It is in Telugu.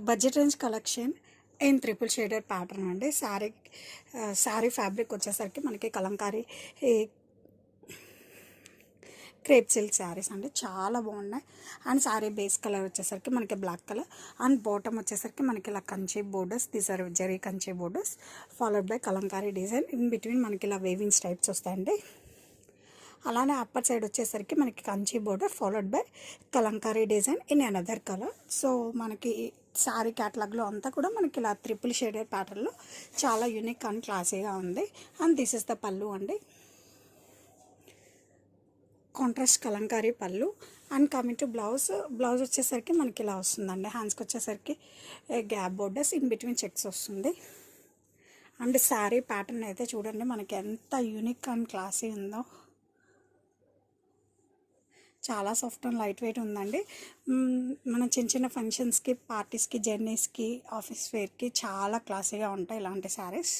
Budget range collection in triple shaded pattern అండి. శారీ ఫ్యాబ్రిక్ వచ్చేసరికి మనకి కలంకారీ క్రేప్ సిల్క్ శారీస్ అండి, చాలా బాగున్నాయి. అండ్ శారీ బేస్ కలర్ వచ్చేసరికి మనకి బ్లాక్ కలర్ అండ్ బాటమ్ వచ్చేసరికి మనకి ఇలా Kanchi borders, these are zari Kanchi borders followed by Kalamkari design. In between మనకి ఇలా వేవింగ్స్ టైప్స్ వస్తాయండి. అలానే అప్పర్ సైడ్ వచ్చేసరికి మనకి Kanchi border followed by Kalamkari design in another colour. So మనకి శారీ క్యాటలాగ్లో అంతా కూడా మనకి ఇలా ట్రిపుల్ షేడెడ్ ప్యాటర్న్లో చాలా యూనిక్ అండ్ క్లాసీగా ఉంది. అండ్ దిస్ ఇస్ ద పళ్ళు అండి, కాంట్రాస్ట్ కలంకారీ పళ్ళు. అండ్ కమింగ్ టు బ్లౌజ్ వచ్చేసరికి మనకి ఇలా వస్తుందండి. హ్యాండ్స్కి వచ్చేసరికి gap borders, in between checks వస్తుంది. అండ్ శారీ ప్యాటర్న్ అయితే చూడండి మనకి ఎంత యూనిక్ అండ్ క్లాసీ ఉందో, చాలా సాఫ్ట్ అండ్ లైట్ వెయిట్ ఉందండి. మనం చిన్న చిన్న ఫంక్షన్స్కి, పార్టీస్కి, జర్నీస్కి, ఆఫీస్ వేర్కి చాలా క్లాసీగా ఉంటాయి ఇలాంటి శారీస్.